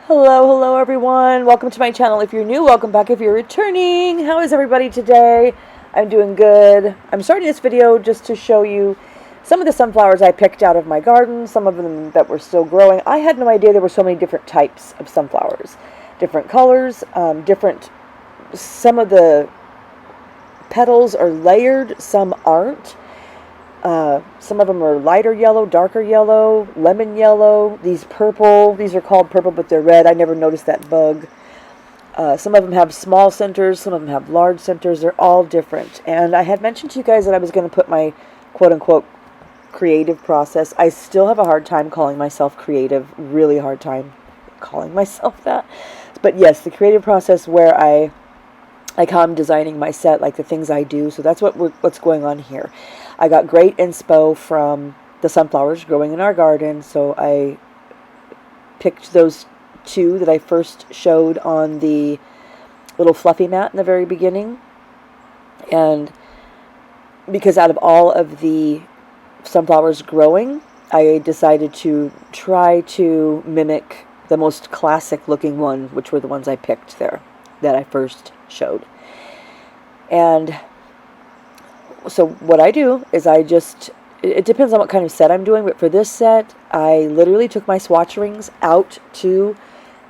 Hello everyone. Welcome to my channel. If you're new, welcome back if you're returning. How is everybody today? I'm doing good. I'm starting this video just to show you some of the sunflowers I picked out of my garden, some of them that were still growing. I had no idea there were so many different types of sunflowers, different colors, some of the petals are layered, some aren't. Some of them are lighter yellow, darker yellow, lemon yellow, these purple. These are called purple, but they're red. I never noticed that bug. Some of them have small centers, some of them have large centers. They're all different. And I had mentioned to you guys that I was going to put my quote-unquote creative process. I still have a hard time calling myself creative, really hard time calling myself that. But yes, the creative process where like how I'm designing my set, like the things I do. So that's what's going on here. I got great inspo from the sunflowers growing in our garden, so I picked those two that I first showed on the little fluffy mat in the very beginning. And because out of all of the sunflowers growing, I decided to try to mimic the most classic looking one, which were the ones I picked there that I first showed. And so what I do is it depends on what kind of set I'm doing, but for this set, I literally took my swatch rings out to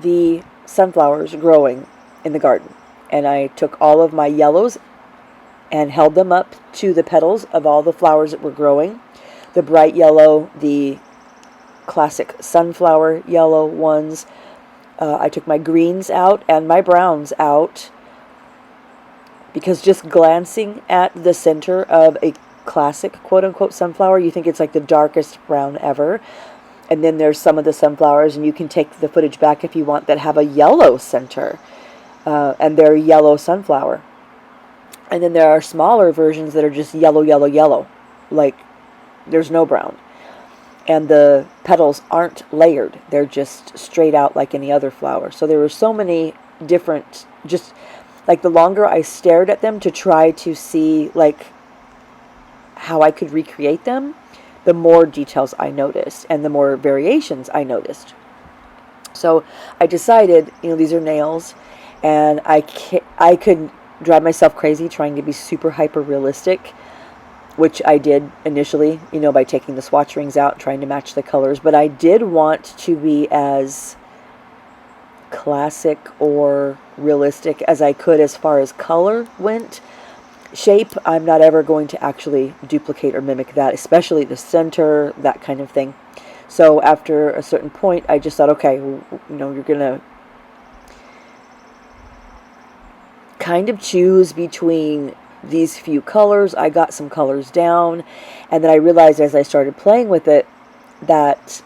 the sunflowers growing in the garden. And I took all of my yellows and held them up to the petals of all the flowers that were growing. The bright yellow, the classic sunflower yellow ones. I took my greens out and my browns out, because just glancing at the center of a classic quote-unquote sunflower, you think it's like the darkest brown ever. And then there's some of the sunflowers, and you can take the footage back if you want, that have a yellow center, and they're yellow sunflower. And then there are smaller versions that are just yellow, yellow, yellow, like there's no brown. And the petals aren't layered, they're just straight out like any other flower. So there were so many different, just like the longer I stared at them to try to see like how I could recreate them, the more details I noticed and the more variations I noticed. So I decided, these are nails, and I could drive myself crazy trying to be super hyper realistic, which I did initially, by taking the swatch rings out, trying to match the colors. But I did want to be as classic or realistic as I could as far as color went. Shape, I'm not ever going to actually duplicate or mimic that, especially the center, that kind of thing. So after a certain point, I just thought, okay, you're gonna kind of choose between these few colors. I got some colors down, and then I realized as I started playing with it that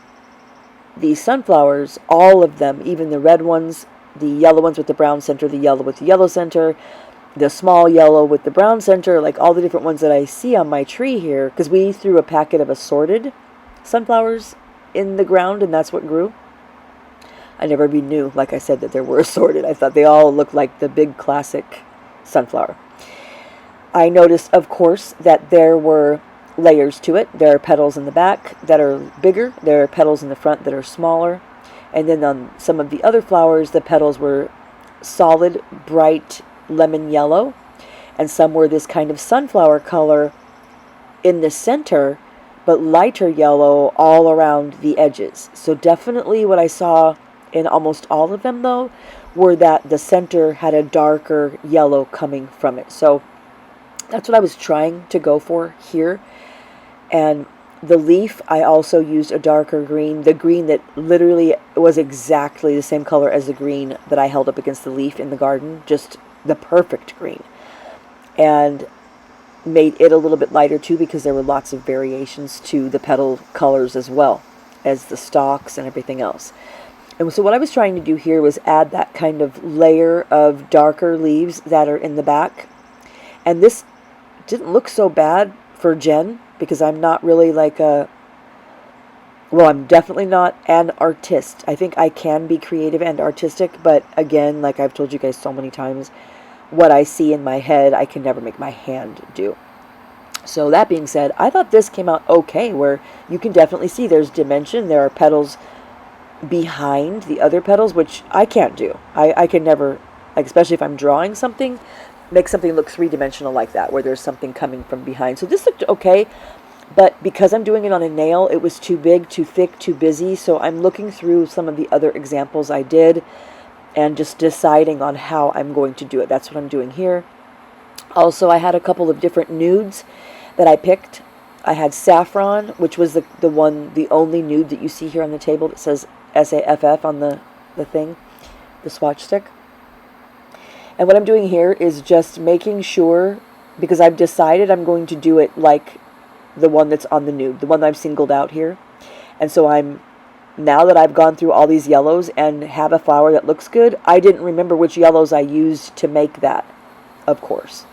these sunflowers, all of them, even the red ones, the yellow ones with the brown center, the yellow with the yellow center, the small yellow with the brown center, like all the different ones that I see on my tree here, because we threw a packet of assorted sunflowers in the ground, and that's what grew. I never even knew, like I said, that there were assorted. I thought they all looked like the big classic sunflower. I noticed, of course, that there were layers to it. There are petals in the back that are bigger. There are petals in the front that are smaller. And then on some of the other flowers, the petals were solid, bright lemon yellow. And some were this kind of sunflower color in the center, but lighter yellow all around the edges. So definitely what I saw in almost all of them, though, were that the center had a darker yellow coming from it. So that's what I was trying to go for here. And the leaf, I also used a darker green, the green that literally was exactly the same color as the green that I held up against the leaf in the garden, just the perfect green. And made it a little bit lighter too, because there were lots of variations to the petal colors as well as the stalks and everything else. And so what I was trying to do here was add that kind of layer of darker leaves that are in the back. And this didn't look so bad for Jen, because I'm not really like I'm definitely not an artist. I think I can be creative and artistic, but again, like I've told you guys so many times, what I see in my head, I can never make my hand do. So that being said, I thought this came out okay, where you can definitely see there's dimension. There are petals behind the other petals, which I can't do. I can never, like, especially if I'm drawing something, make something look three-dimensional like that, where there's something coming from behind. So this looked okay, but because I'm doing it on a nail, it was too big, too thick, too busy. So I'm looking through some of the other examples I did and just deciding on how I'm going to do it. That's what I'm doing here. Also, I had a couple of different nudes that I picked. I had saffron, which was the only nude that you see here on the table that says SAFF on the thing, the swatch stick. And what I'm doing here is just making sure, because I've decided I'm going to do it like the one that's on the nude, the one that I've singled out here. And so now that I've gone through all these yellows and have a flower that looks good, I didn't remember which yellows I used to make that, of course.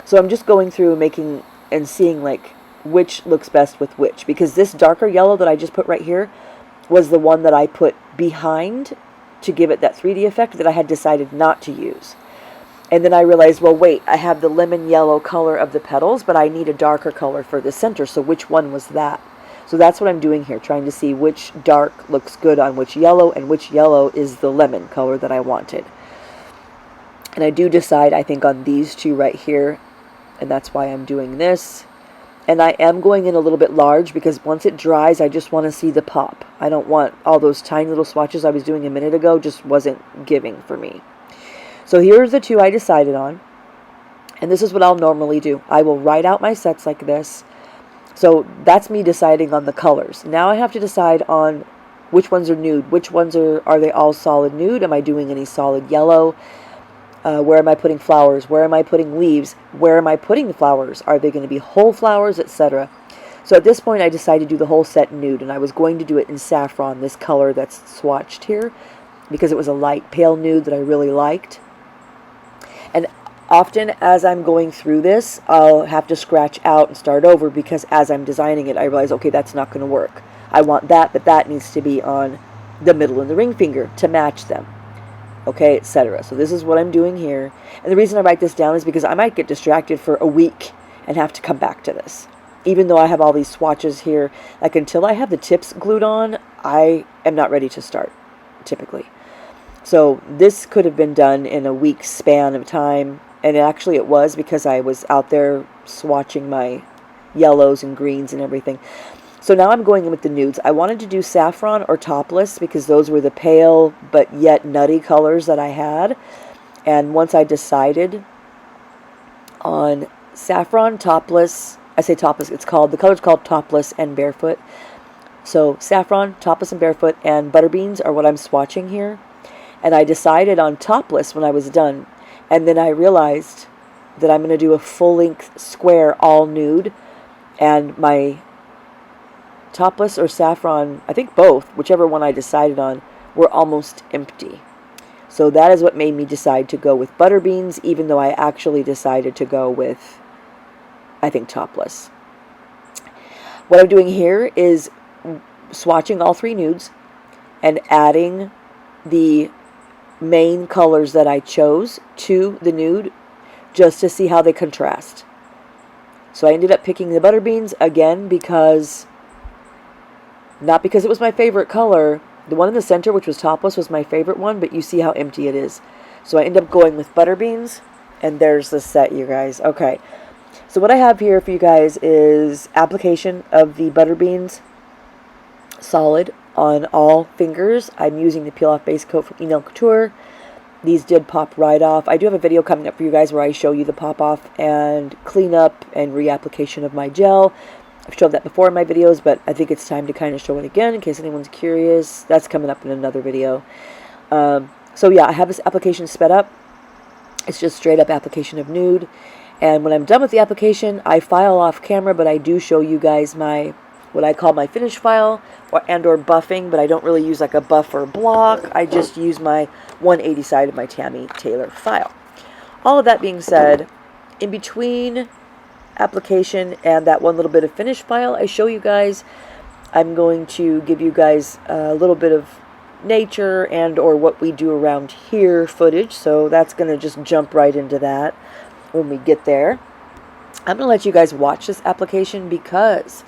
So I'm just going through making and seeing like which looks best with which, because this darker yellow that I just put right here was the one that I put behind to give it that 3D effect that I had decided not to use. And then I realized, well, wait, I have the lemon yellow color of the petals, but I need a darker color for the center, so which one was that? So that's what I'm doing here, trying to see which dark looks good on which yellow, and which yellow is the lemon color that I wanted. And I do decide, I think, on these two right here, and that's why I'm doing this. And I am going in a little bit large, because once it dries, I just want to see the pop. I don't want all those tiny little swatches I was doing a minute ago, just wasn't giving for me. So here's the two I decided on, and this is what I'll normally do. I will write out my sets like this. So that's me deciding on the colors. Now I have to decide on which ones are nude, which ones are they all solid nude? Am I doing any solid yellow? Where am I putting flowers? Where am I putting leaves? Where am I putting the flowers? Are they going to be whole flowers, etc.? So at this point I decided to do the whole set nude, and I was going to do it in saffron, this color that's swatched here, because it was a light pale nude that I really liked. And often as I'm going through this, I'll have to scratch out and start over, because as I'm designing it, I realize, okay, that's not going to work. I want that, but that needs to be on the middle and the ring finger to match them. Okay, etc. So this is what I'm doing here. And the reason I write this down is because I might get distracted for a week and have to come back to this. Even though I have all these swatches here, like until I have the tips glued on, I am not ready to start, typically. So this could have been done in a week's span of time, and actually it was, because I was out there swatching my yellows and greens and everything. So now I'm going in with the nudes. I wanted to do saffron or topless, because those were the pale but yet nutty colors that I had. And once I decided on saffron, topless, I say topless, the color's called topless and barefoot. So saffron, topless and barefoot, and butterbeans are what I'm swatching here. And I decided on topless when I was done. And then I realized that I'm going to do a full-length square all nude. And my topless or saffron, I think both, whichever one I decided on, were almost empty. So that is what made me decide to go with butterbeans, even though I actually decided to go with, I think, topless. What I'm doing here is swatching all three nudes and adding the main colors that I chose to the nude, just to see how they contrast. So I ended up picking the butterbeans again, because not because it was my favorite color. The one in the center, which was topless, was my favorite one, but you see how empty it is. So I ended up going with butterbeans, and there's the set, you guys. Okay, so what I have here for you guys is application of the butterbeans solid on all fingers. I'm using the peel off base coat from Nail Couture. These did pop right off. I do have a video coming up for you guys where I show you the pop off and clean up and reapplication of my gel. I've showed that before in my videos, but I think it's time to kind of show it again in case anyone's curious. That's coming up in another video. So yeah, I have this application sped up. It's just straight up application of nude. And when I'm done with the application, I file off camera, but I do show you guys my, what I call my finish file or buffing, but I don't really use like a buffer block. I just use my 180 side of my Tammy Taylor file. All of that being said, in between application and that one little bit of finish file I show you guys, I'm going to give you guys a little bit of nature and or what we do around here footage. So that's going to just jump right into that when we get there. I'm going to let you guys watch this application because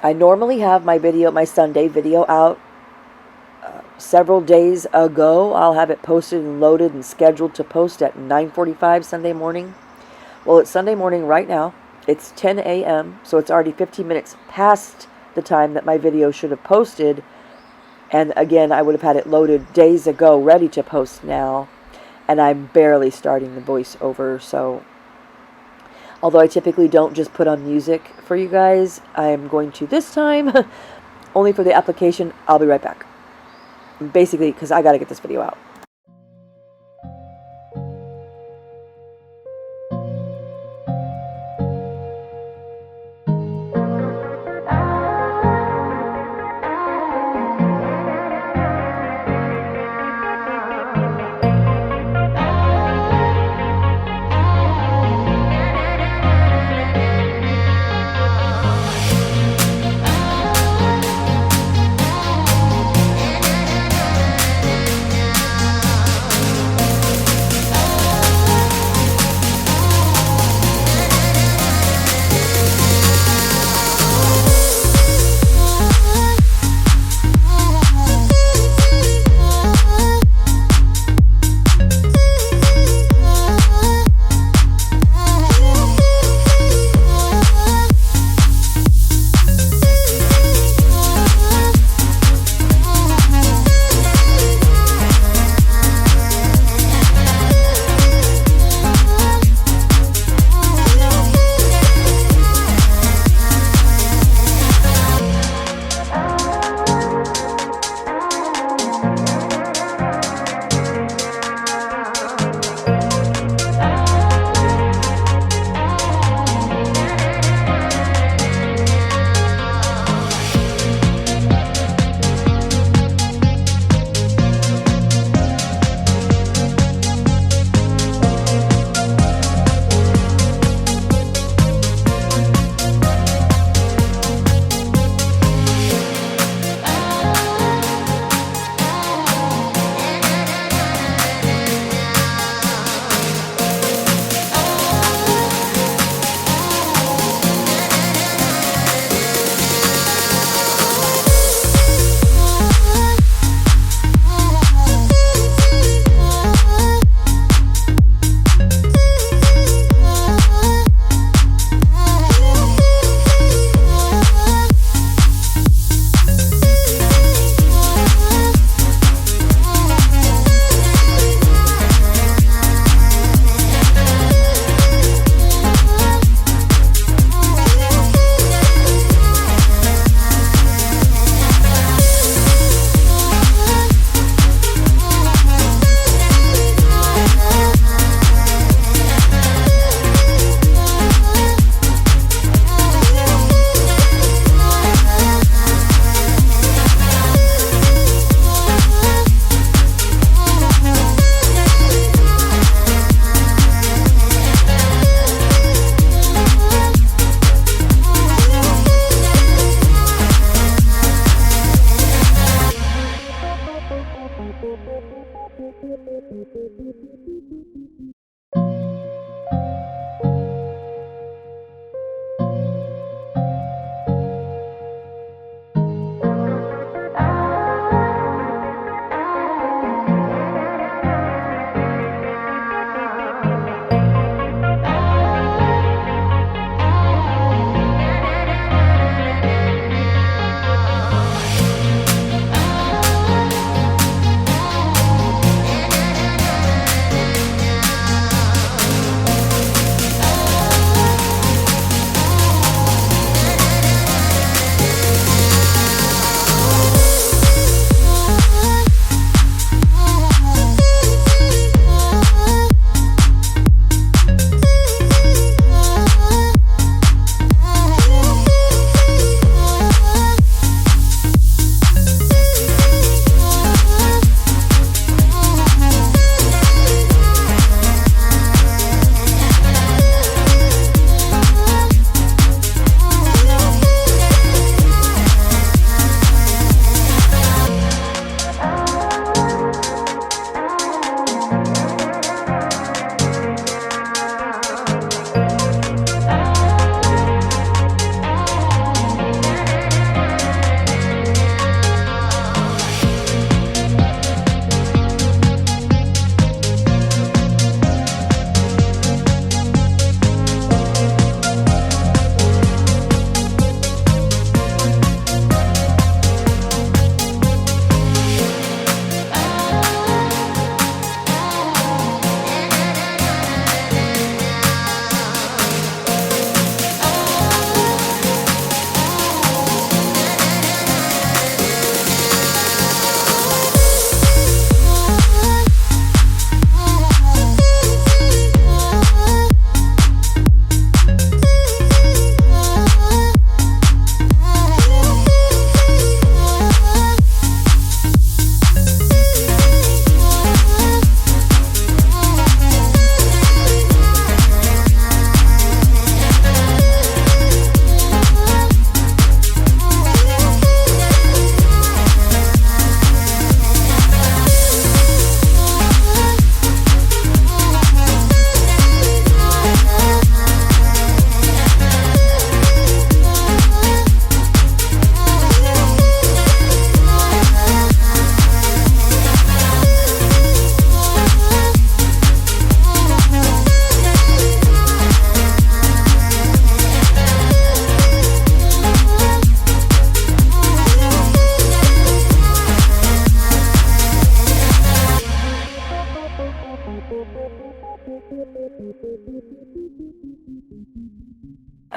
I normally have my video, my Sunday video out several days ago. I'll have it posted and loaded and scheduled to post at 9:45 Sunday morning. Well, it's Sunday morning right now. It's 10 a.m., so it's already 15 minutes past the time that my video should have posted. And again, I would have had it loaded days ago, ready to post now. And I'm barely starting the voiceover, so although I typically don't just put on music for you guys, I'm going to this time, only for the application. I'll be right back. Basically, because I got to get this video out.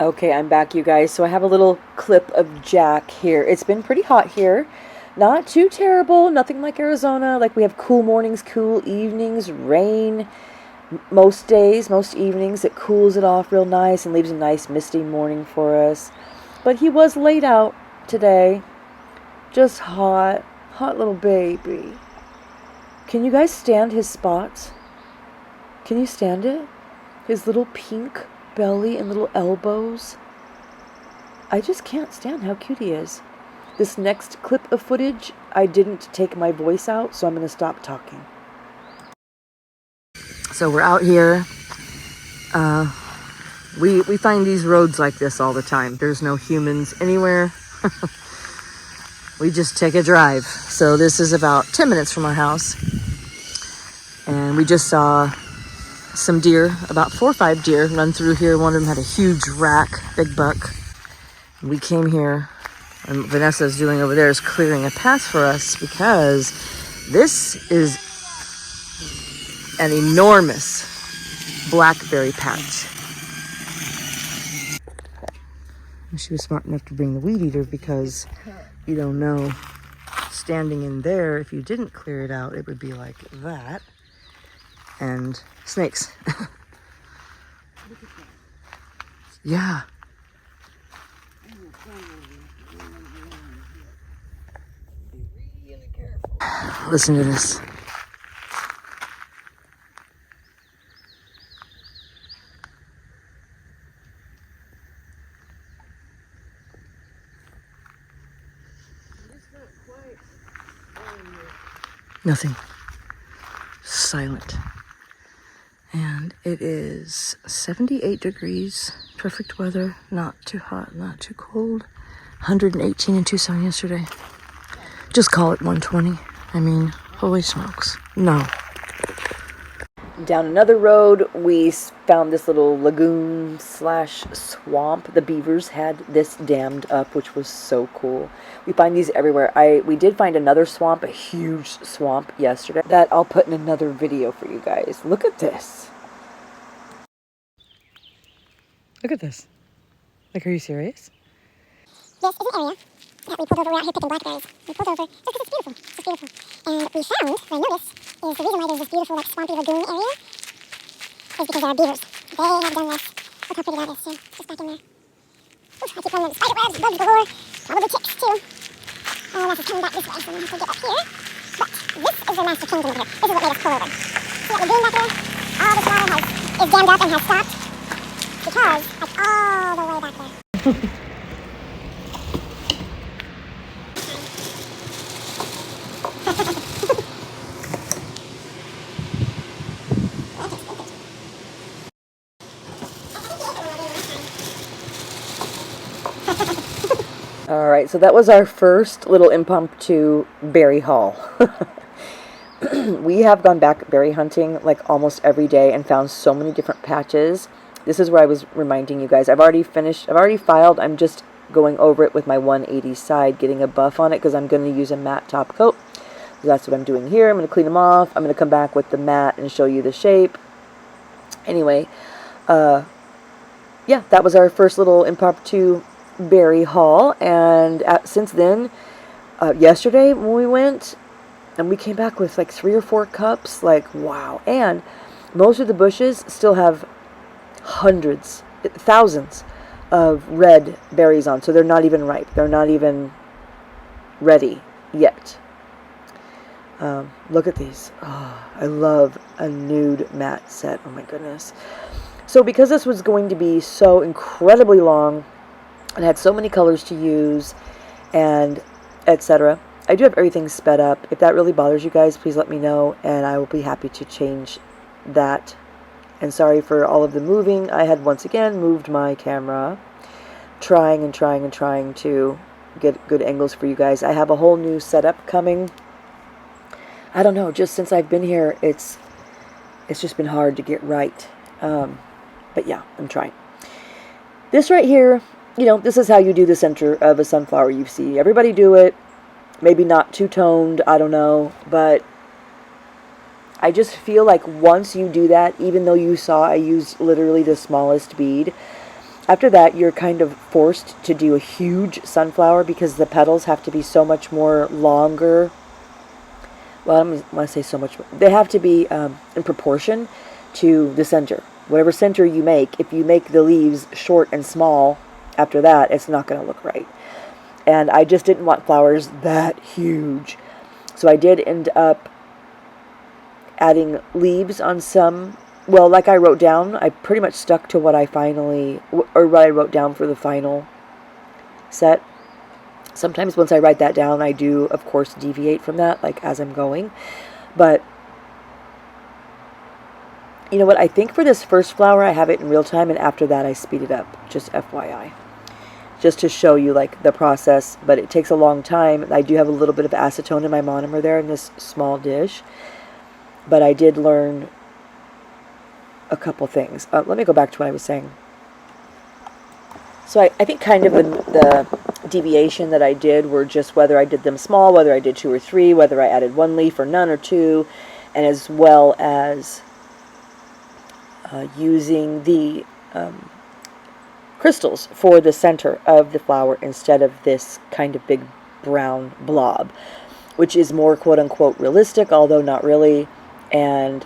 Okay, I'm back, you guys. So I have a little clip of Jack here. It's been pretty hot here. Not too terrible, nothing like Arizona. Like, we have cool mornings, cool evenings, rain. Most days, most evenings, it cools it off real nice and leaves a nice misty morning for us. But he was laid out today. Just hot. Hot little baby. Can you guys stand his spots? Can you stand it? His little pink belly and little elbows. I just can't stand how cute he is. This next clip of footage, I didn't take my voice out, so I'm going to stop talking. So we're out here. We find these roads like this all the time. There's no humans anywhere. We just take a drive. So this is about 10 minutes from our house. And we just saw some deer, about 4 or 5 deer run through here. One of them had a huge rack, big buck. We came here, and Vanessa's doing over there is clearing a path for us because this is an enormous blackberry patch. She was smart enough to bring the weed eater because you don't know, standing in there, if you didn't clear it out, it would be like that. And snakes. Yeah. Listen to this. Nothing. Silent. And it is 78 degrees, perfect weather, not too hot, not too cold. 118 in Tucson yesterday. Just call it 120. I mean, holy smokes. No. Down another road, we found this little lagoon slash swamp. The beavers had this dammed up, which was so cool. We find these everywhere. We did find another swamp, a huge swamp yesterday, that I'll put in another video for you guys. Look at this. Look at this. Like, are you serious? This is an area that we pulled over. We're out here picking blackberries. We pulled over just because it's beautiful. It's beautiful. And we found, what I noticed, is the reason why there's this beautiful, like, swampy lagoon area is because there are beavers. They have done this. Look how pretty that is, too. Just back in there. Ooh, I keep running into spider webs, bugs galore. Probably ticks, too. Unless it's coming back this way, so we have to get up here. But this is the master kingdom here. This is what made us pull over. See that lagoon back there? All this water is dammed up and has stopped because it's all the way back there. Alright, so that was our first little impromptu berry haul. We have gone back berry hunting like almost every day and found so many different patches. This is where I was reminding you guys. I've already filed. I'm just going over it with my 180 side, getting a buff on it because I'm going to use a matte top coat. So that's what I'm doing here. I'm going to clean them off. I'm going to come back with the matte and show you the shape. Anyway, yeah, that was our first little impromptu berry haul, and since then, yesterday when we went, and we came back with like 3 or 4 cups, like wow. And most of the bushes still have hundreds, thousands of red berries on, so they're not even ripe, they're not even ready yet. Look at these. Oh, I love a nude matte set. Oh my goodness. So because this was going to be so incredibly long and had so many colors to use and etc., I do have everything sped up. If that really bothers you guys, please let me know and I will be happy to change that. And sorry for all of the moving. I had once again moved my camera, trying to get good angles for you guys. I have a whole new setup coming. I don't know, just since I've been here, it's just been hard to get right. But yeah, I'm trying. This right here, you know, this is how you do the center of a sunflower. You see everybody do it. Maybe not two-toned, I don't know. But I just feel like once you do that, even though you saw I used literally the smallest bead, After that, you're kind of forced to do a huge sunflower because the petals have to be so much more longer. Well, I don't want to say so much. They have to be in proportion to the center. Whatever center you make, if you make the leaves short and small after that, it's not going to look right. And I just didn't want flowers that huge. So I did end up adding leaves on some. Well, like I wrote down, I pretty much stuck to what I wrote down for the final set. Sometimes once I write that down, I do, of course, deviate from that, like as I'm going. But you know what? I think for this first flower, I have it in real time, and after that, I speed it up. Just FYI. Just to show you, like, the process. But it takes a long time. I do have a little bit of acetone in my monomer there in this small dish. But I did learn a couple things. Let me go back to what I was saying. So I think kind of the deviation that I did were just whether I did them small, whether I did 2 or 3, whether I added 1 leaf or none or 2, and as well as using the crystals for the center of the flower instead of this kind of big brown blob, which is more quote-unquote realistic, although not really. And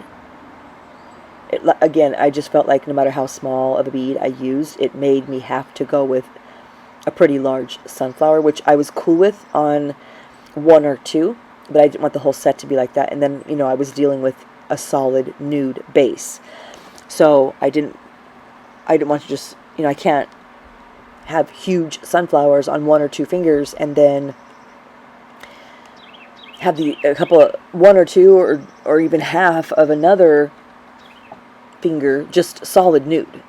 again, I just felt like no matter how small of a bead I used, it made me have to go with a pretty large sunflower, which I was cool with on 1 or 2, but I didn't want the whole set to be like that. And then, you know, I was dealing with a solid nude base. So I didn't want to just, you know, I can't have huge sunflowers on 1 or 2 fingers and then have a couple of 1 or 2 or even half of another finger just solid nude.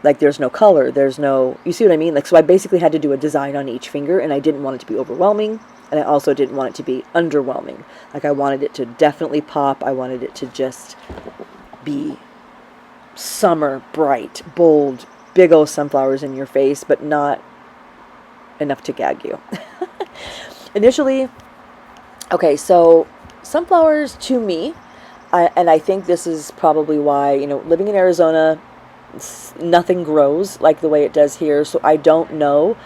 Like there's no color, there's no, you see what I mean? Like, so I basically had to do a design on each finger, and I didn't want it to be overwhelming, and I also didn't want it to be underwhelming. Like I wanted it to definitely pop. I wanted it to just be summer, bright, bold, big old sunflowers in your face, but not enough to gag you. Initially, okay, so sunflowers to me, and I think this is probably why, you know, living in Arizona, nothing grows like the way it does here, so I don't know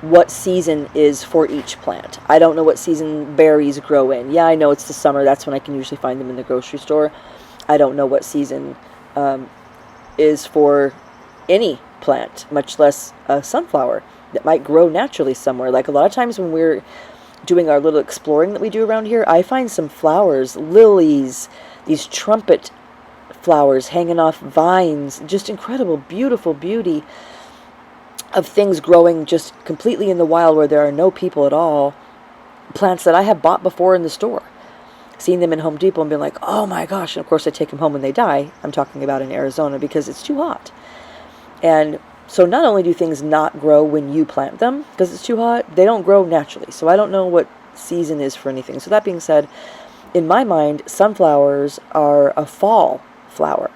what season is for each plant. I don't know what season berries grow in. Yeah, I know it's the summer. That's when I can usually find them in the grocery store. I don't know what season is for any plant, much less a sunflower that might grow naturally somewhere. Like a lot of times when we're doing our little exploring that we do around here, I find some flowers, lilies, these trumpet flowers hanging off vines, just incredible, beautiful beauty of things growing just completely in the wild where there are no people at all. Plants that I have bought before in the store, seen them in Home Depot and been like, oh my gosh, and of course I take them home when they die. I'm talking about in Arizona because it's too hot. And so not only do things not grow when you plant them because it's too hot, they don't grow naturally. So I don't know what season is for anything. So that being said, in my mind, sunflowers are a fall flower.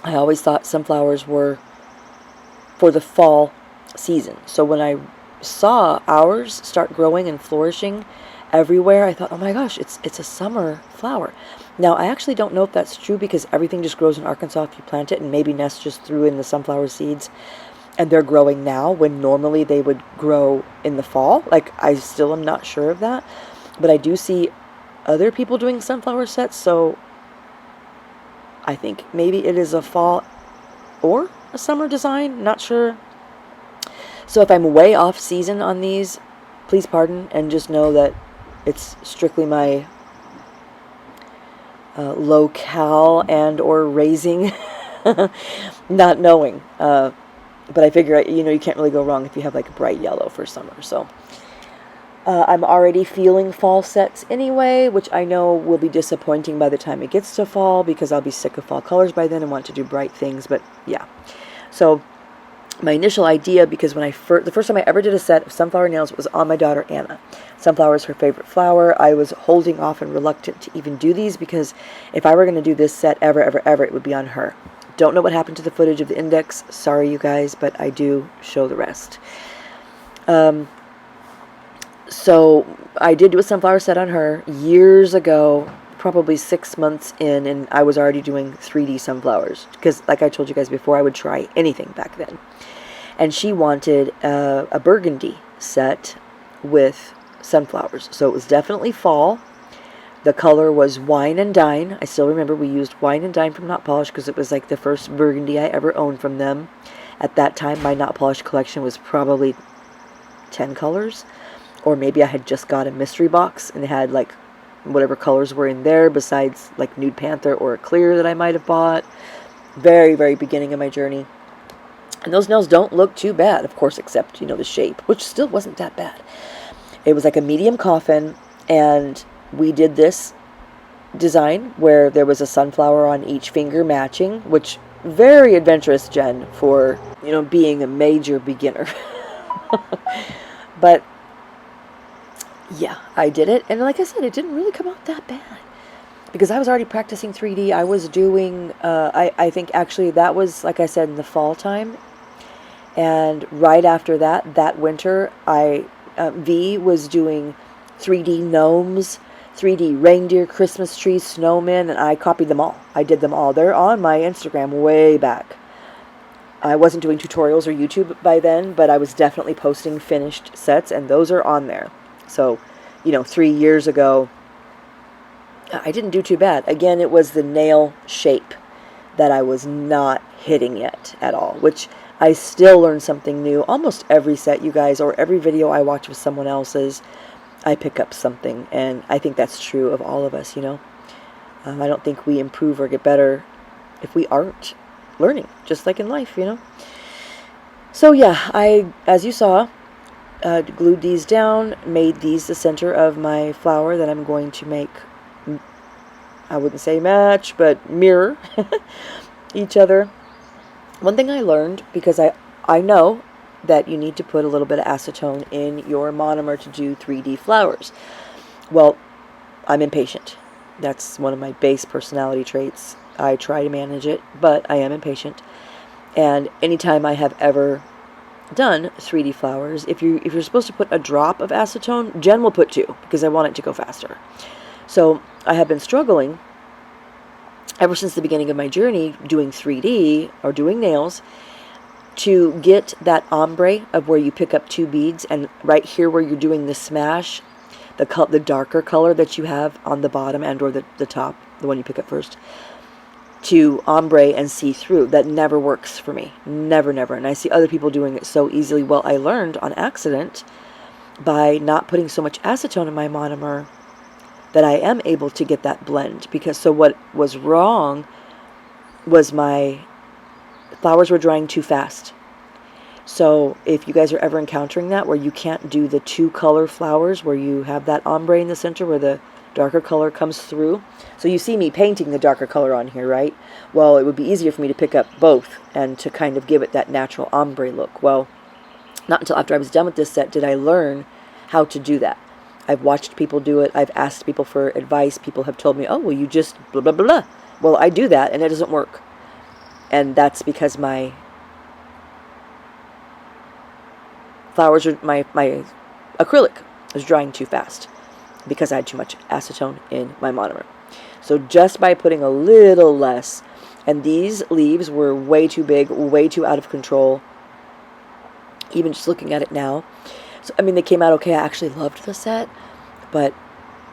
I always thought sunflowers were for the fall season. So when I saw ours start growing and flourishing everywhere, I thought, oh my gosh, it's a summer flower. Now, I actually don't know if that's true because everything just grows in Arkansas if you plant it, and maybe Nest just threw in the sunflower seeds and they're growing now when normally they would grow in the fall. Like, I still am not sure of that, but I do see other people doing sunflower sets, so I think maybe it is a fall or a summer design, not sure. So if I'm way off season on these, please pardon, and just know that it's strictly my locale and or raising, not knowing. But I figure, you know, you can't really go wrong if you have like a bright yellow for summer. So I'm already feeling fall sets anyway, which I know will be disappointing by the time it gets to fall because I'll be sick of fall colors by then and want to do bright things. But yeah, so my initial idea, because when the first time I ever did a set of sunflower nails was on my daughter Anna. Sunflower is her favorite flower. I was holding off and reluctant to even do these because if I were going to do this set ever, it would be on her. Don't know what happened to the footage of the index. Sorry, you guys, but I do show the rest. So I did do a sunflower set on her years ago, probably 6 months in, and I was already doing 3D sunflowers because, like I told you guys before, I would try anything back then. and she wanted a burgundy set with sunflowers. So it was definitely fall. The color was Wine and Dine. I still remember we used Wine and Dine from Not Polished because it was like the first burgundy I ever owned from them. At that time, my Not Polished collection was probably 10 colors. Or maybe I had just got a mystery box and it had like whatever colors were in there besides like Nude Panther or a clear that I might have bought. Very, very beginning of my journey. And those nails don't look too bad, of course, except, you know, the shape, which still wasn't that bad. It was like a medium coffin, and we did this design where there was a sunflower on each finger matching, which very adventurous, Jen, for, you know, being a major beginner. But yeah, I did it, and like I said, it didn't really come out that bad because I was already practicing 3D. I was doing, I think actually that was, like I said, in the fall time, and right after that, that winter, V was doing 3D gnomes, 3D reindeer, Christmas trees, snowmen, and I copied them all. I did them all. They're on my Instagram way back. I wasn't doing tutorials or YouTube by then, but I was definitely posting finished sets, and those are on there. So, you know, 3 years ago, I didn't do too bad. Again, it was the nail shape that I was not hitting yet at all, which I still learn something new. Almost every set, you guys, or every video I watch with someone else's, I pick up something, and I think that's true of all of us, you know. I don't think we improve or get better if we aren't learning, just like in life, you know. So yeah, as you saw, glued these down, made these the center of my flower that I'm going to make, I wouldn't say match, but mirror each other. One thing I learned, because I know that you need to put a little bit of acetone in your monomer to do 3D flowers. Well, I'm impatient. That's one of my base personality traits. I try to manage it, but I am impatient. And anytime I have ever done 3D flowers, if you're supposed to put a drop of acetone, Jen will put 2 because I want it to go faster. So I have been struggling ever since the beginning of my journey doing 3D or doing nails to get that ombre of where you pick up 2 beads, and right here where you're doing the smash, the darker color that you have on the bottom and or the top, the one you pick up first, to ombre and see through. That never works for me. Never, never. And I see other people doing it so easily. Well, I learned on accident by not putting so much acetone in my monomer that I am able to get that blend. Because so what was wrong was my flowers were drying too fast. So if you guys are ever encountering that where you can't do the 2 color flowers where you have that ombre in the center where the darker color comes through. So you see me painting the darker color on here, right? Well, it would be easier for me to pick up both and to kind of give it that natural ombre look. Well, not until after I was done with this set did I learn how to do that. I've watched people do it. I've asked people for advice. People have told me, oh, well, you just blah, blah, blah, blah. Well, I do that, and it doesn't work. And that's because my flowers are, my acrylic is drying too fast because I had too much acetone in my monomer. So just by putting a little less, and these leaves were way too big, way too out of control, even just looking at it now. So, I mean, they came out okay. I actually loved the set, but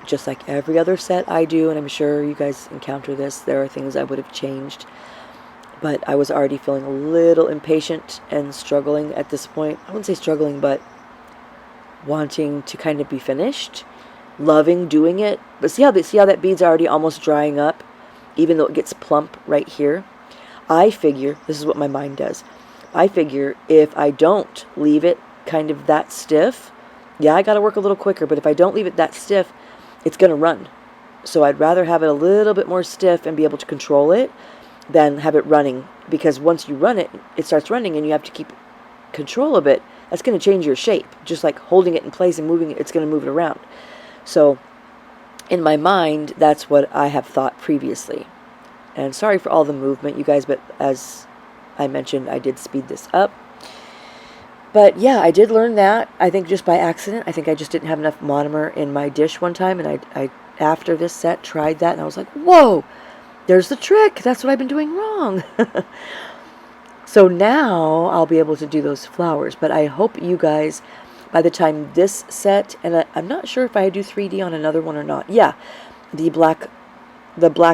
just like every other set I do, and I'm sure you guys encounter this, there are things I would have changed. But I was already feeling a little impatient and struggling at this point. I wouldn't say struggling, but wanting to kind of be finished. Loving doing it. But see how that bead's already almost drying up, even though it gets plump right here? I figure, this is what my mind does, I figure if I don't leave it kind of that stiff, yeah, I got to work a little quicker, but if I don't leave it that stiff, it's going to run. So I'd rather have it a little bit more stiff and be able to control it than have it running, because once you run it, it starts running and you have to keep control of it. That's going to change your shape. Just like holding it in place and moving it, it's going to move it around. So in my mind, that's what I have thought previously. And sorry for all the movement, you guys, but as I mentioned, I did speed this up. But yeah, I did learn that, I think just by accident. I think I just didn't have enough monomer in my dish one time, and I after this set tried that, and I was like, whoa, there's the trick. That's what I've been doing wrong. So now I'll be able to do those flowers. But I hope you guys, by the time this set, and I'm not sure if I do 3D on another one or not. Yeah, the black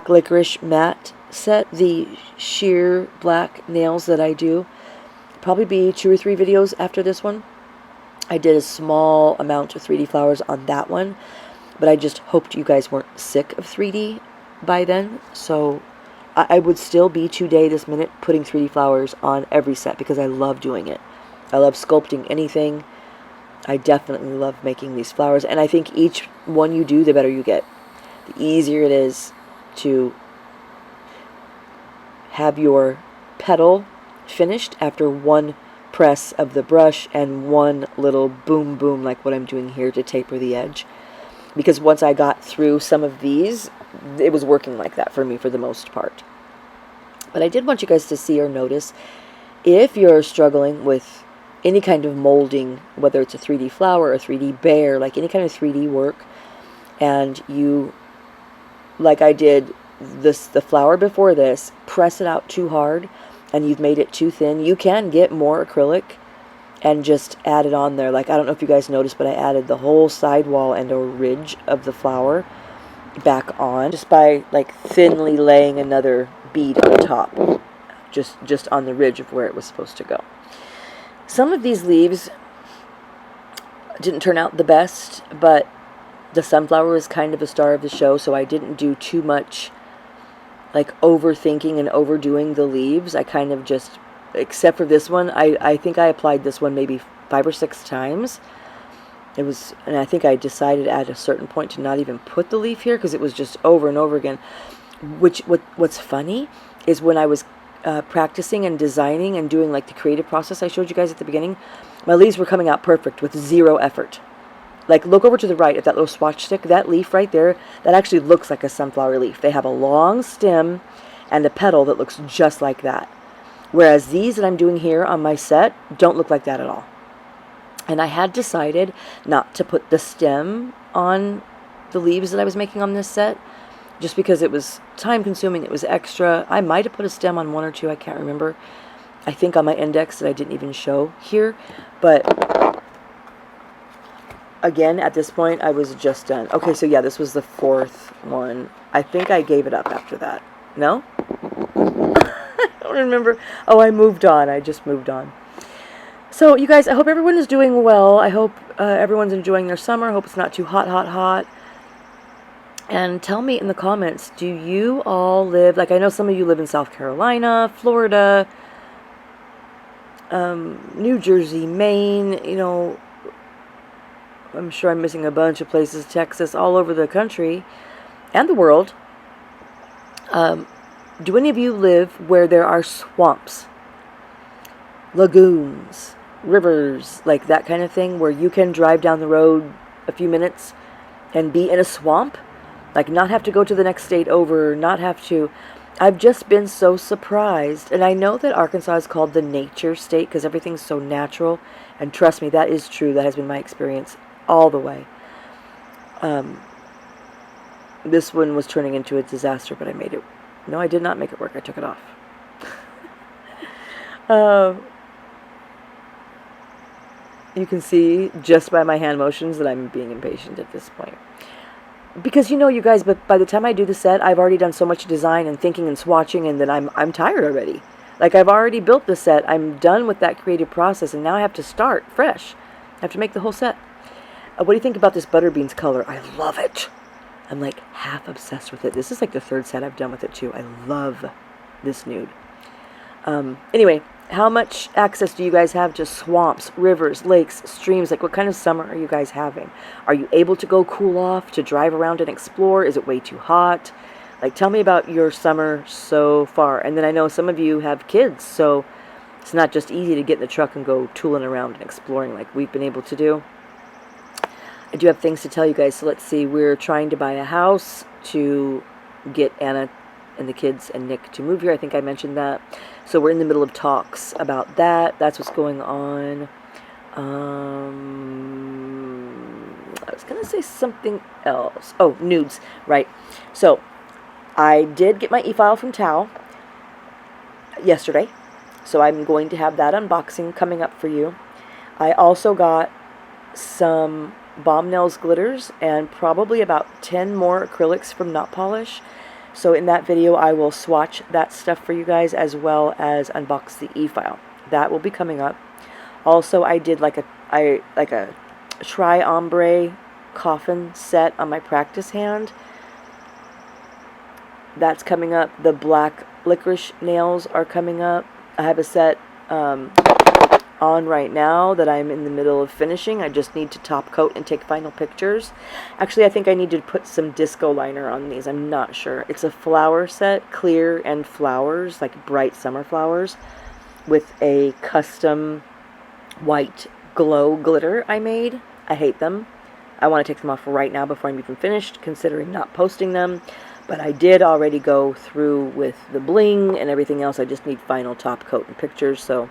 licorice matte set, the sheer black nails that I do, probably be 2 or 3 videos after this one. I did a small amount of 3D flowers on that one, but I just hoped you guys weren't sick of 3D by then. So I would still be today, this minute, putting 3D flowers on every set because I love doing it. I love sculpting anything. I definitely love making these flowers, and I think each one you do, the better you get. The easier it is to have your petal finished after one press of the brush and one little boom boom like what I'm doing here to taper the edge. Because once I got through some of these, it was working like that for me for the most part. But I did want you guys to see or notice, if you're struggling with any kind of molding, whether it's a 3D flower or a 3D bear, like any kind of 3D work, and you, like I did the flower before this, press it out too hard and you've made it too thin, you can get more acrylic and just add it on there. Like, I don't know if you guys noticed, but I added the whole sidewall and a ridge of the flower back on just by like thinly laying another bead on top, just on the ridge of where it was supposed to go. Some of these leaves didn't turn out the best, but the sunflower was kind of the star of the show, so I didn't do too much like overthinking and overdoing the leaves. I kind of just, except for this one, I think I applied this one maybe 5 or 6 times. It was, and I think I decided at a certain point to not even put the leaf here because it was just over and over again. What's funny is when I was practicing and designing and doing like the creative process I showed you guys at the beginning, my leaves were coming out perfect with 0 effort. Like, look over to the right at that little swatch stick, that leaf right there, that actually looks like a sunflower leaf. They have a long stem and a petal that looks just like that. Whereas these that I'm doing here on my set don't look like that at all. And I had decided not to put the stem on the leaves that I was making on this set, just because it was time consuming, it was extra. I might have put a stem on 1 or 2, I can't remember. I think on my index that I didn't even show here, but again, at this point, I was just done. Okay, so yeah, this was the 4th one. I think I gave it up after that. No? I don't remember. Oh, I moved on. I just moved on. So, you guys, I hope everyone is doing well. I hope everyone's enjoying their summer. I hope it's not too hot. And tell me in the comments, do you all live, like I know some of you live in South Carolina, Florida, New Jersey, Maine, you know, I'm sure I'm missing a bunch of places, Texas, all over the country and the world. Do any of you live where there are swamps, lagoons, rivers, like that kind of thing, where you can drive down the road a few minutes and be in a swamp? Like, not have to go to the next state over, not have to. I've just been so surprised. And I know that Arkansas is called the nature state because everything's so natural. And trust me, that is true. That has been my experience all the way. This one was turning into a disaster, but I made it. No, I did not make it work. I took it off. You can see just by my hand motions that I'm being impatient at this point. Because, you know, you guys, but by the time I do the set, I've already done so much design and thinking and swatching, and then I'm tired already. Like, I've already built the set. I'm done with that creative process, and now I have to start fresh. I have to make the whole set. What do you think about this butterbeans color? I love it. I'm like half obsessed with it. This is like the 3rd set I've done with it too. I love this nude. Anyway, how much access do you guys have to swamps, rivers, lakes, streams? Like, what kind of summer are you guys having? Are you able to go cool off, to drive around and explore? Is it way too hot? Like, tell me about your summer so far. And then I know some of you have kids, so it's not just easy to get in the truck and go tooling around and exploring like we've been able to do. I do have things to tell you guys, so let's see. We're trying to buy a house to get Anna and the kids and Nick to move here. I think I mentioned that. So we're in the middle of talks about that. That's what's going on. I was going to say something else. Oh, nudes, right. So I did get my e-file from Tao yesterday. So I'm going to have that unboxing coming up for you. I also got some Bomb Nails glitters and probably about 10 more acrylics from NOTPOLISH. So in that video I will swatch that stuff for you guys as well as unbox the e-file. That will be coming up. Also, I did like a tri-ombre coffin set on my practice hand. That's coming up. The black licorice nails are coming up. I have a set on right now that I'm in the middle of finishing. I just need to top coat and take final pictures. Actually, I think I need to put some disco liner on these. I'm not sure. It's a flower set, clear and flowers, like bright summer flowers, with a custom white glow glitter I made. I hate them. I want to take them off right now before I'm even finished, considering not posting them. But I did already go through with the bling and everything else. I just need final top coat and pictures. So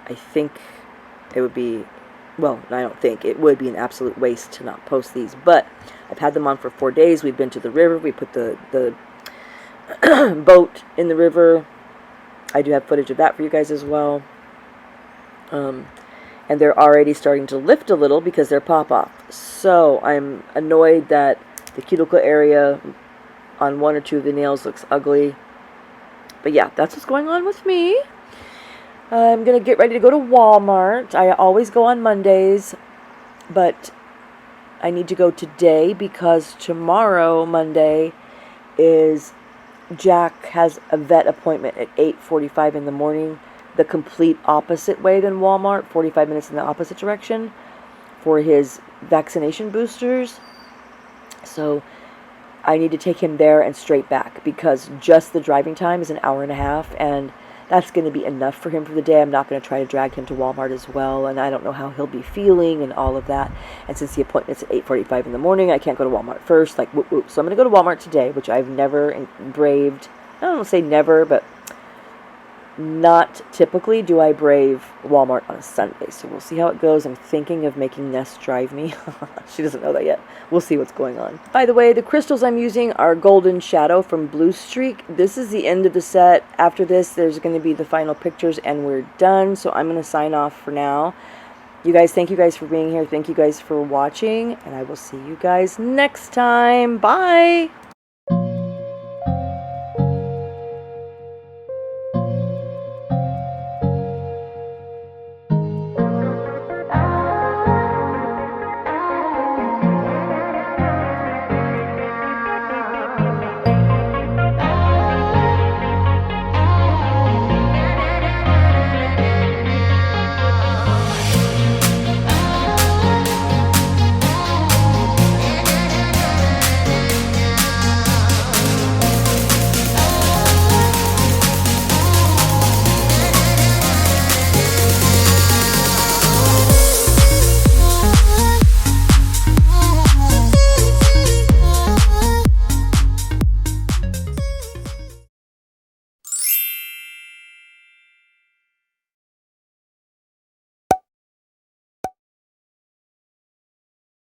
I think it would be, well, I don't think, it would be an absolute waste to not post these. But I've had them on for 4 days. We've been to the river. We put the boat in the river. I do have footage of that for you guys as well. And they're already starting to lift a little because they're pop-off. So I'm annoyed that the cuticle area on 1 or 2 of the nails looks ugly. But yeah, that's what's going on with me. I'm going to get ready to go to Walmart. I always go on Mondays, but I need to go today because tomorrow, Monday, is Jack has a vet appointment at 8:45 in the morning, the complete opposite way than Walmart, 45 minutes in the opposite direction, for his vaccination boosters. So I need to take him there and straight back because just the driving time is an hour and a half, and that's going to be enough for him for the day. I'm not going to try to drag him to Walmart as well, and I don't know how he'll be feeling and all of that. And since the appointment's at 8:45 in the morning, I can't go to Walmart first, like whoop whoop. So I'm going to go to Walmart today, which I've never braved. I don't want to say never, but not typically do I brave Walmart on a Sunday. So we'll see how it goes. I'm thinking of making Ness drive me. She doesn't know that yet. We'll see what's going on. By the way, the crystals I'm using are Golden Shadow from Bluestreak. This is the end of the set. After this, there's going to be the final pictures and we're done. So I'm going to sign off for now. You guys, thank you guys for being here. Thank you guys for watching. And I will see you guys next time. Bye!